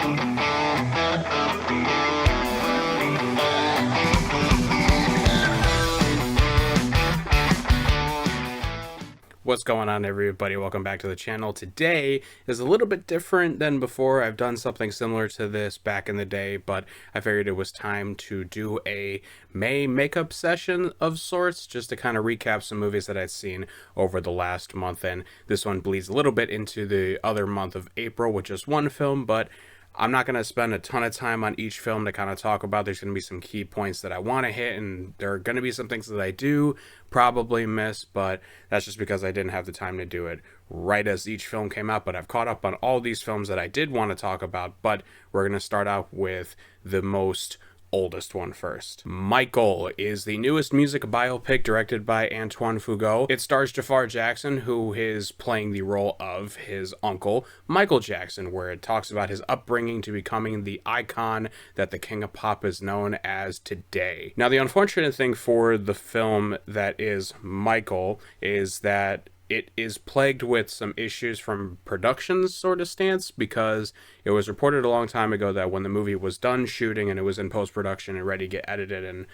What's going on, everybody? Welcome back to the channel. Today is a little bit different than before. I've done something similar to this back in the day, but I figured it was time to do a May makeup session of sorts, just to kind of recap some movies that I'd seen over the last month. And this one bleeds a little bit into the other month of April with just one film, but I'm not going to spend a ton of time on each film to kind of talk about. There's going to be some key points that I want to hit, and there are going to be some things that I do probably miss, but that's just because I didn't have the time to do it right as each film came out. But I've caught up on all these films that I did want to talk about, but we're going to start out with the most oldest one first. Michael is the newest music biopic directed by Antoine Fuqua. It stars Jafar Jackson, who is playing the role of his uncle, Michael Jackson, where it talks about his upbringing to becoming the icon that the King of Pop is known as today. Now, the unfortunate thing for the film that is Michael is that it is plagued with some issues from production's sort of stance, because it was reported a long time ago that when the movie was done shooting and it was in post-production and ready to get edited and,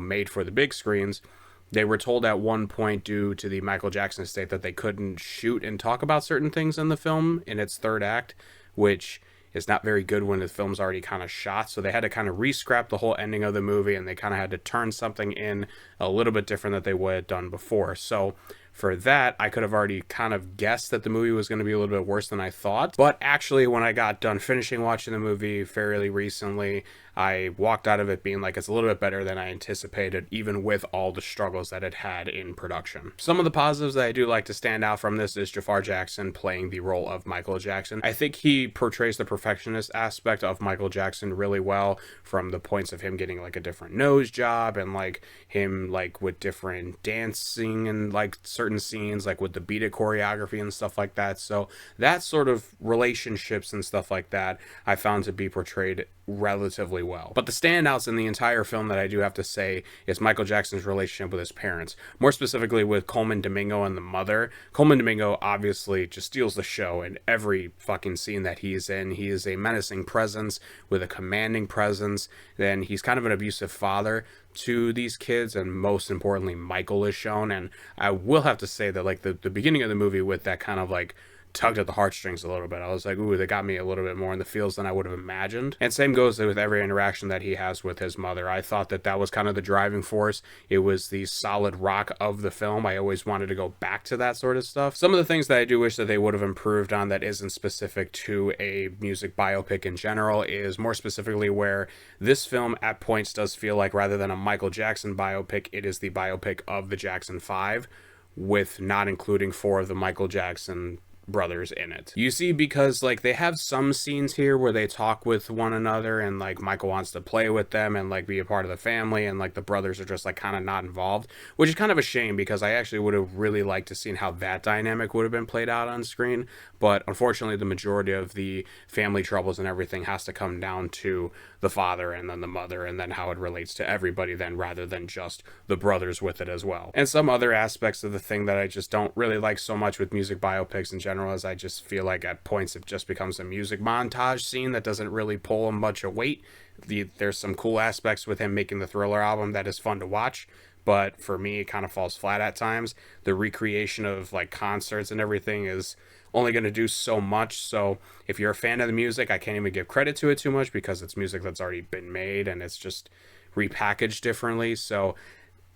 made for the big screens, they were told at one point, due to the Michael Jackson estate, that they couldn't shoot and talk about certain things in the film in its third act, which is not very good when the film's already kind of shot. So they had to kind of re-scrap the whole ending of the movie, and they kind of had to turn something in a little bit different that they would have done before. So for that, I could have already kind of guessed that the movie was going to be a little bit worse than I thought. But actually, when I got done finishing watching the movie fairly recently, I walked out of it being like, it's a little bit better than I anticipated, even with all the struggles that it had in production. Some of the positives that I do like to stand out from this is Jafar Jackson playing the role of Michael Jackson. I think he portrays the perfectionist aspect of Michael Jackson really well, from the points of him getting like a different nose job, and like him like with different dancing and like certain scenes, like with the beat it choreography and stuff like that. So that sort of relationships and stuff like that I found to be portrayed relatively well. But the standouts in the entire film that I do have to say is Michael Jackson's relationship with his parents, more specifically with Coleman Domingo and the mother. Coleman Domingo obviously just steals the show in every fucking scene that he's in. He is a menacing presence with a commanding presence. Then he's kind of an abusive father to these kids, and most importantly, Michael is shown. And I will have to say that like the beginning of the movie, with that kind of like tugged at the heartstrings a little bit, I was like, ooh, they got me a little bit more in the feels than I would have imagined. And same goes with every interaction that he has with his mother. I thought that that was kind of the driving force. It was the solid rock of the film. I always wanted to go back to that sort of stuff. Some of the things that I do wish that they would have improved on that isn't specific to a music biopic in general is more specifically where this film at points does feel like, rather than a Michael Jackson biopic, it is the biopic of the Jackson 5, with not including 4 of the Michael Jackson brothers in it. You see, because like they have some scenes here where they talk with one another, and like Michael wants to play with them and like be a part of the family, and like the brothers are just like kind of not involved, which is kind of a shame, because I actually would have really liked to see how that dynamic would have been played out on screen. But unfortunately, the majority of the family troubles and everything has to come down to the father and then the mother, and then how it relates to everybody then, rather than just the brothers with it as well. And some other aspects of the thing that I just don't really like so much with music biopics in general is I just feel like at points it just becomes a music montage scene that doesn't really pull much of weight. There's some cool aspects with him making the Thriller album that is fun to watch, but for me it kind of falls flat at times. The recreation of like concerts and everything is only going to do so much. So if you're a fan of the music, I can't even give credit to it too much, because it's music that's already been made and it's just repackaged differently. So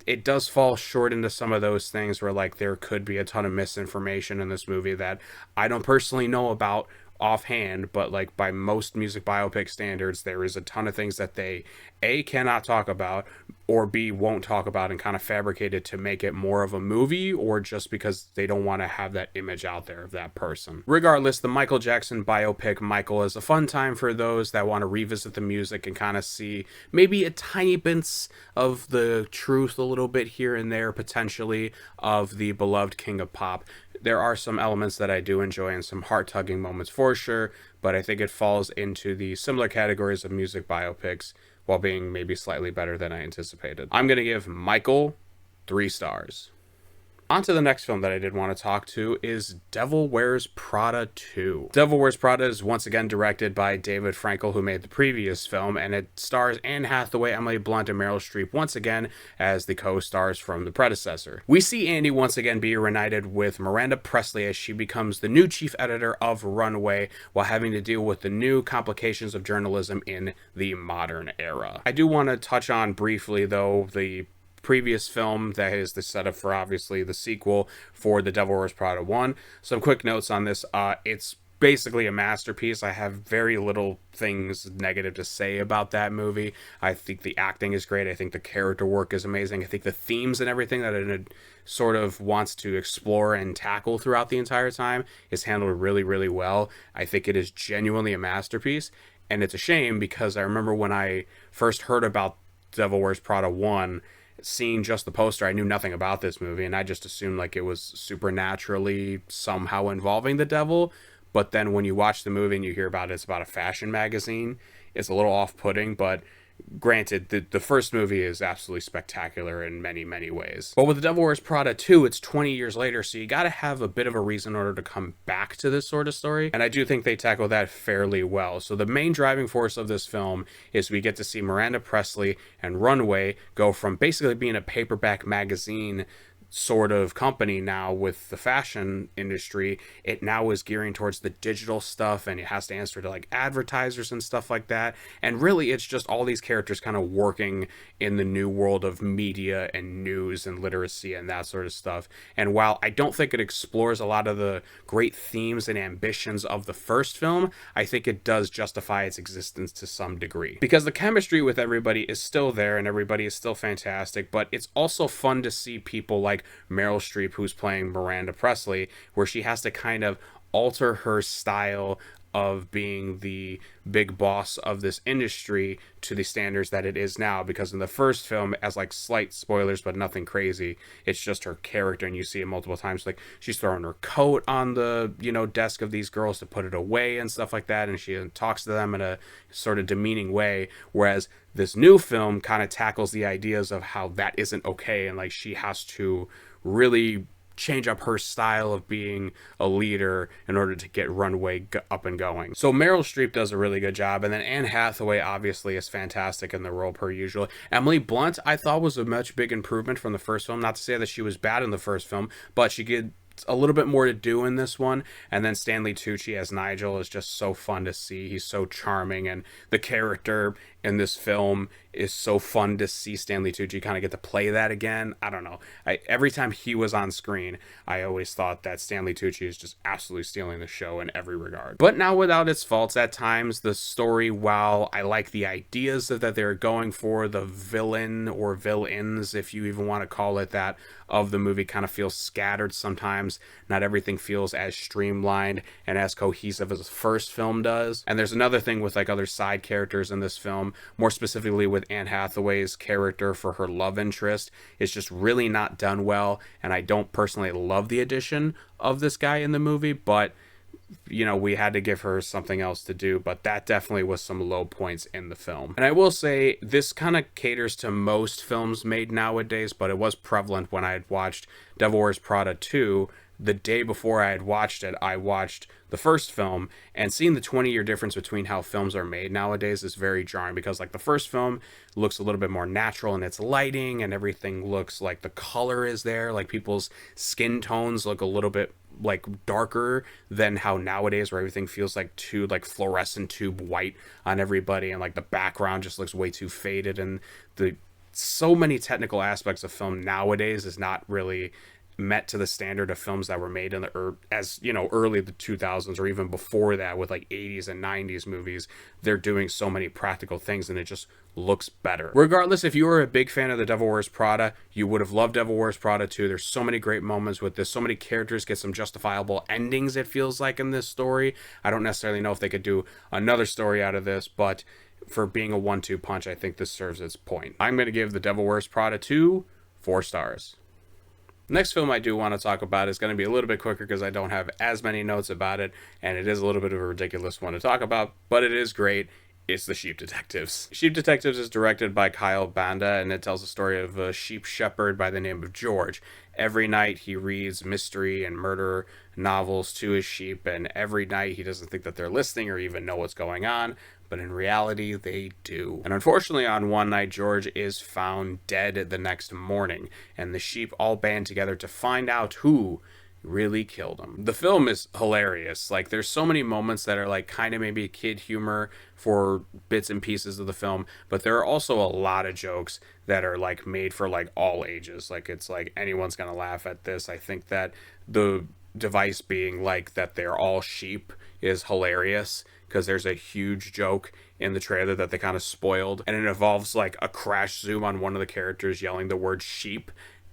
it does fall short into some of those things where like there could be a ton of misinformation in this movie that I don't personally know about offhand, but like by most music biopic standards, there is a ton of things that they A, cannot talk about, or B, won't talk about, and kind of fabricate it to make it more of a movie, or just because they don't want to have that image out there of that person. Regardless, the Michael Jackson biopic Michael is a fun time for those that want to revisit the music and kind of see maybe a tiny bits of the truth a little bit here and there, potentially, of the beloved King of Pop. There are some elements that I do enjoy and some heart-tugging moments for sure, but I think it falls into the similar categories of music biopics while being maybe slightly better than I anticipated. I'm going to give Michael 3 stars. On to the next film that I did want to talk to is Devil Wears Prada 2. Devil Wears Prada is once again directed by David Frankel, who made the previous film, and it stars Anne Hathaway, Emily Blunt, and Meryl Streep once again as the co-stars from the predecessor. We see Andy once again be reunited with Miranda Presley as she becomes the new chief editor of Runway while having to deal with the new complications of journalism in the modern era. I do want to touch on briefly, though, the previous film that is the setup for obviously the sequel for The Devil Wears Prada 1. Some quick notes on this. It's basically a masterpiece. I have very little things negative to say about that movie. I think the acting is great. I think the character work is amazing. I think the themes and everything that it sort of wants to explore and tackle throughout the entire time is handled really, really well. I think it is genuinely a masterpiece. And it's a shame because I remember when I first heard about Devil Wears Prada 1, seeing just the poster, I knew nothing about this movie, and I just assumed like it was supernaturally somehow involving the devil. But then when you watch the movie and you hear about it, it's about a fashion magazine, it's a little off-putting, but granted, the first movie is absolutely spectacular in many, many ways. But with The Devil Wears Prada 2, it's 20 years later, so you gotta have a bit of a reason in order to come back to this sort of story, and I do think they tackle that fairly well. So the main driving force of this film is we get to see Miranda Presley and Runway go from basically being a paperback magazine sort of company now with the fashion industry. It now is gearing towards the digital stuff, and it has to answer to like advertisers and stuff like that. And really it's just all these characters kind of working in the new world of media and news and literacy and that sort of stuff. And while I don't think it explores a lot of the great themes and ambitions of the first film, I think it does justify its existence to some degree, because the chemistry with everybody is still there and everybody is still fantastic. But it's also fun to see people like Meryl Streep, who's playing Miranda Presley, where she has to kind of alter her style of being the big boss of this industry to the standards that it is now. Because in the first film, as like slight spoilers but nothing crazy, it's just her character, and you see it multiple times, like she's throwing her coat on the desk of these girls to put it away and stuff like that, and she talks to them in a sort of demeaning way. Whereas this new film kind of tackles the ideas of how that isn't okay, and like she has to really change up her style of being a leader in order to get Runway up and going. So Meryl Streep does a really good job, and then Anne Hathaway obviously is fantastic in the role per usual. Emily Blunt I thought was a much big improvement from the first film. Not to say that she was bad in the first film, but she did a little bit more to do in this one. And then Stanley Tucci as Nigel is just so fun to see. He's so charming, and the character in this film is so fun to see Stanley Tucci kind of get to play that again. I don't know. Every time he was on screen, I always thought that Stanley Tucci is just absolutely stealing the show in every regard. But now, without its faults at times, the story, while I like the ideas that they're going for, the villain or villains, if you even want to call it that, of the movie kind of feels scattered sometimes. Not everything feels as streamlined and as cohesive as the first film does. And there's another thing with like other side characters in this film, more specifically with Anne Hathaway's character for her love interest, is just really not done well. And I don't personally love the addition of this guy in the movie, but we had to give her something else to do. But that definitely was some low points in the film. And I will say this kind of caters to most films made nowadays, but it was prevalent when I had watched Devil Wears Prada 2. The day before I had watched it, I watched the first film, and seeing the 20-year difference between how films are made nowadays is very jarring, because like the first film looks a little bit more natural in its lighting, and everything looks like the color is there, like people's skin tones look a little bit like darker than how nowadays, where everything feels like too like fluorescent tube white on everybody, and like the background just looks way too faded. And so many technical aspects of film nowadays is not really met to the standard of films that were made in the early the 2000s, or even before that with like 80s and 90s movies. They're doing so many practical things, and it just looks better. Regardless, if you were a big fan of The Devil Wears Prada, you would have loved Devil Wears Prada 2. There's so many great moments with this. So many characters get some justifiable endings, it feels like, in this story. I don't necessarily know if they could do another story out of this, but for being a 1-2 punch, I think this serves its point. I'm going to give The Devil Wears Prada 2 4 stars. Next film I do want to talk about is going to be a little bit quicker because I don't have as many notes about it, and it is a little bit of a ridiculous one to talk about, but it is great. It's the Sheep Detectives. Sheep Detectives is directed by Kyle Banda, and it tells the story of a sheep shepherd by the name of George. Every night he reads mystery and murder novels to his sheep, and every night he doesn't think that they're listening or even know what's going on, but in reality they do. And unfortunately, on one night, George is found dead the next morning, and the sheep all band together to find out who really killed him. The film is hilarious. Like, there's so many moments that are like kind of maybe kid humor for bits and pieces of the film, but there are also a lot of jokes that are like made for like all ages. Like, it's like anyone's gonna laugh at this. I think that the device being like that they're all sheep is hilarious, because there's a huge joke in the trailer that they kind of spoiled, and it involves like a crash zoom on one of the characters yelling the word sheep,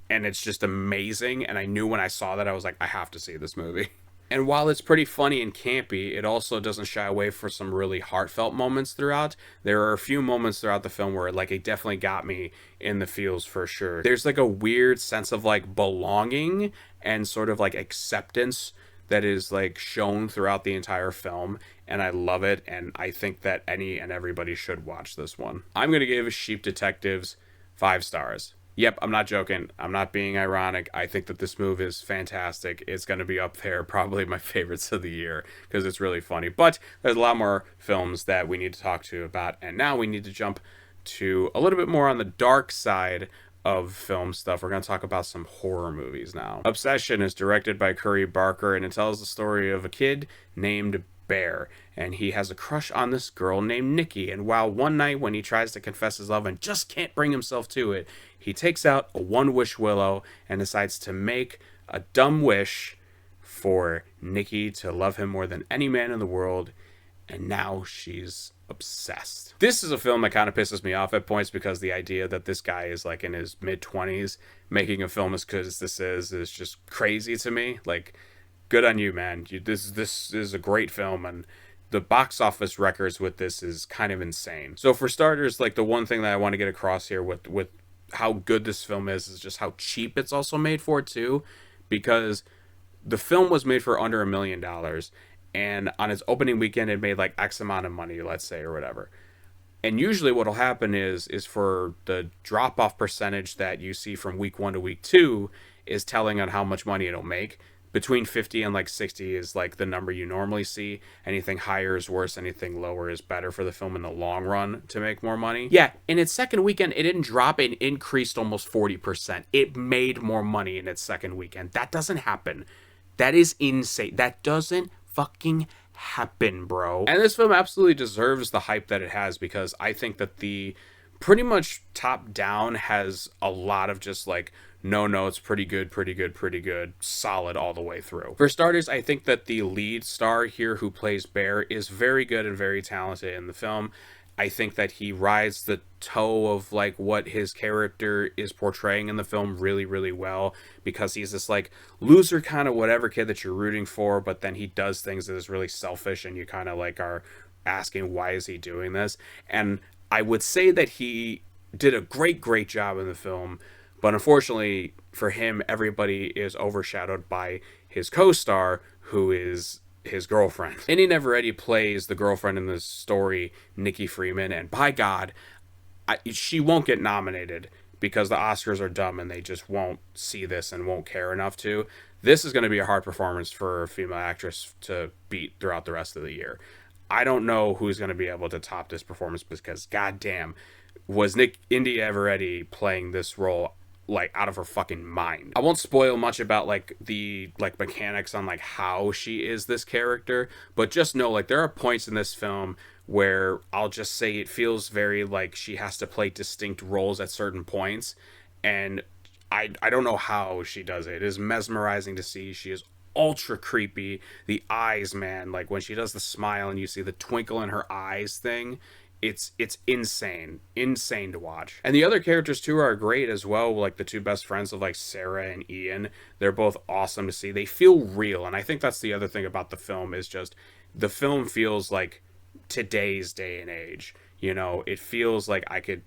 and it's just amazing. And I knew when I saw that, I was like, I have to see this movie. And while it's pretty funny and campy, it also doesn't shy away from some really heartfelt moments throughout. There are a few moments throughout the film where like it definitely got me in the feels for sure. There's like a weird sense of like belonging and sort of like acceptance that is like shown throughout the entire film, and I love it, and I think that any and everybody should watch this one. I'm gonna give Sheep Detectives 5 stars. Yep, I'm not joking. I'm not being ironic. I think that this movie is fantastic. It's going to be up there, probably my favorites of the year, because it's really funny. But there's a lot more films that we need to talk to about, and now we need to jump to a little bit more on the dark side of film stuff. We're going to talk about some horror movies now. Obsession is directed by Curry Barker, and it tells the story of a kid named Bear, and he has a crush on this girl named Nikki. And while one night when he tries to confess his love and just can't bring himself to it, he takes out a one-wish willow and decides to make a dumb wish for Nikki to love him more than any man in the world, and now she's obsessed. This is a film that kind of pisses me off at points, because the idea that this guy is like in his mid-20s making a film as good as this is just crazy to me. Like, good on you, man. This is a great film, and the box office records with this is kind of insane. So for starters, like, the one thing that I want to get across here with how good this film is just how cheap it's also made for too, because the film was made for under $1 million, and on its opening weekend it made like X amount of money, let's say, or whatever. And usually what'll happen is for the drop off percentage that you see from week 1 to week 2 is telling on how much money it'll make. Between 50 and like 60 is like the number you normally see. Anything higher is worse, anything lower is better for the film in the long run to make more money. Yeah, in its second weekend, it didn't drop, it increased almost 40%. It made more money in its second weekend. That doesn't happen. That is insane. That doesn't fucking happen, bro. And this film absolutely deserves the hype that it has, because I think that the pretty much top down has a lot of just like no notes, pretty good, solid all the way through. For starters, I think that the lead star here who plays Bear is very good and very talented in the film. I think that he rides the toe of like what his character is portraying in the film really, really well, because he's this like loser kind of whatever kid that you're rooting for, but then he does things that is really selfish, and you kind of like are asking, why is he doing this? And I would say that he did a great job in the film, but unfortunately for him, everybody is overshadowed by his co-star, who is his girlfriend. Indy Neveready plays the girlfriend in this story, Nikki Freeman, and by God, she won't get nominated, because the Oscars are dumb and they just won't see this and won't care enough to. This is going to be a hard performance for a female actress to beat throughout the rest of the year. I don't know who's going to be able to top this performance, because goddamn, was Indy Neveready playing this role like out of her fucking mind. I won't spoil much about like the like mechanics on like how she is this character, but just know like there are points in this film where I'll just say it feels very like she has to play distinct roles at certain points, and I don't know how she does it. It is mesmerizing to see. She is ultra creepy. The eyes, man, like when she does the smile and you see the twinkle in her eyes thing, it's insane to watch. And the other characters too are great as well, like the two best friends of like Sarah and Ian. They're both awesome to see. They feel real, and I think that's the other thing about the film is just the film feels like today's day and age. You know, it feels like I could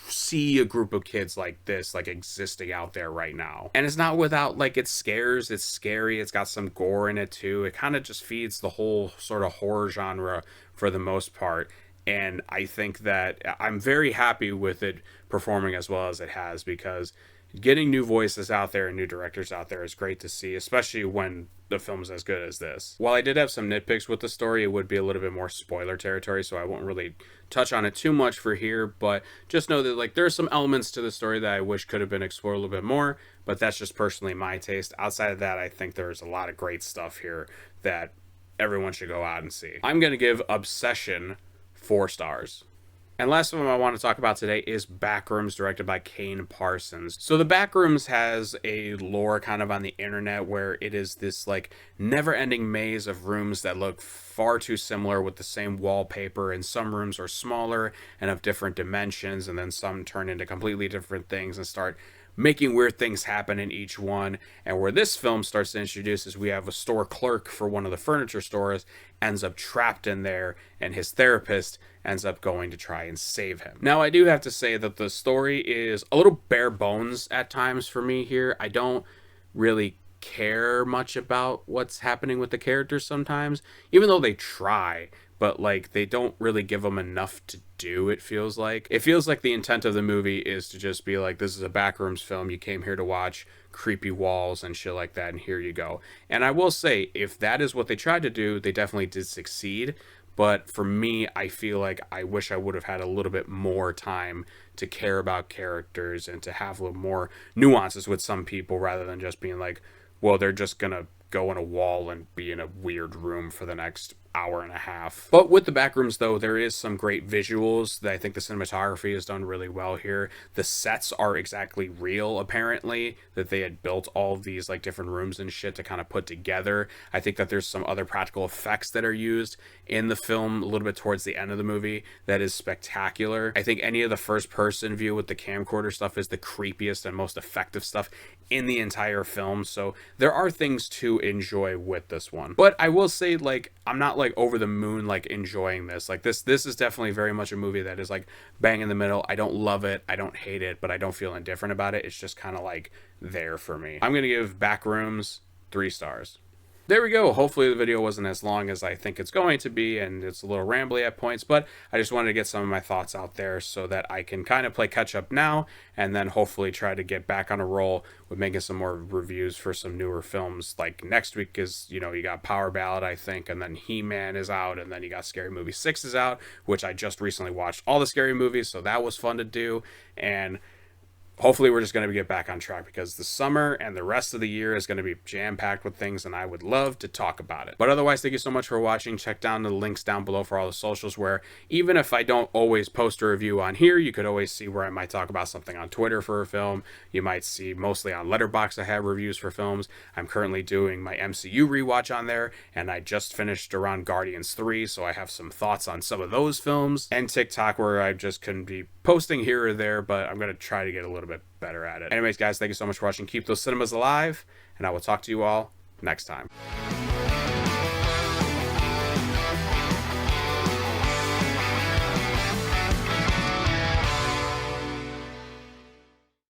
see a group of kids like this like existing out there right now, and it's not without like it scares, it's scary, it's got some gore in it too. It kind of just feeds the whole sort of horror genre for the most part, And I think that I'm very happy with it performing as well as it has, because getting new voices out there and new directors out there is great to see, especially when the film's as good as this. While I did have some nitpicks with the story, it would be a little bit more spoiler territory, so I won't really touch on it too much for here, but just know that like there are some elements to the story that I wish could have been explored a little bit more, but that's just personally my taste. Outside of that, I think there's a lot of great stuff here that everyone should go out and see. I'm going to give Obsession 4 stars. And last one I want to talk about today is Backrooms, directed by Kane Parsons. So the Backrooms has a lore kind of on the internet where it is this like never-ending maze of rooms that look far too similar with the same wallpaper, and some rooms are smaller and of different dimensions, and then some turn into completely different things and start making weird things happen in each one. And where this film starts to introduce is we have a store clerk for one of the furniture stores ends up trapped in there, and his therapist ends up going to try and save him. Now, I do have to say that the story is a little bare bones at times for me here. I don't really care much about what's happening with the characters sometimes, even though they try, but like they don't really give them enough to do. It feels like the intent of the movie is to just be like, this is a Backrooms film, you came here to watch creepy walls and shit like that, and here you go. And I will say, if that is what they tried to do, they definitely did succeed. But for me, I feel like I wish I would have had a little bit more time to care about characters and to have a little more nuances with some people, rather than just being like, well, they're just gonna go in a wall and be in a weird room for the next hour and a half. But with the Backrooms, though, there is some great visuals that I think the cinematography is done really well here. The sets are exactly real, apparently, that they had built all of these like different rooms and shit to kind of put together. I think that there's some other practical effects that are used in the film a little bit towards the end of the movie that is spectacular. I think any of the first person view with the camcorder stuff is the creepiest and most effective stuff in the entire film. So there are things to enjoy with this one. But I will say, like, I'm not like over the moon like enjoying this. Like this is definitely very much a movie that is like bang in the middle. I don't love it, I don't hate it, but I don't feel indifferent about it. It's just kind of like there for me. I'm gonna give Backrooms 3 stars. There we go. Hopefully the video wasn't as long as I think it's going to be, and it's a little rambly at points, but I just wanted to get some of my thoughts out there so that I can kind of play catch up now, and then hopefully try to get back on a roll with making some more reviews for some newer films. Like next week is, you know, you got Power Ballad, I think, and then He-Man is out, and then you got Scary Movie 6 is out, which I just recently watched all the Scary Movies, so that was fun to do. And hopefully we're just going to get back on track, because the summer and the rest of the year is going to be jam-packed with things, and I would love to talk about it. But otherwise, thank you so much for watching. Check down the links down below for all the socials, where even if I don't always post a review on here, you could always see where I might talk about something on Twitter for a film. You might see mostly on Letterboxd I have reviews for films. I'm currently doing my MCU rewatch on there, and I just finished around Guardians 3, so I have some thoughts on some of those films. And TikTok, where I just couldn't be posting here or there, but I'm going to try to get a little bit better at it. Anyways, guys, thank you so much for watching. Keep those cinemas alive, and I will talk to you all next time.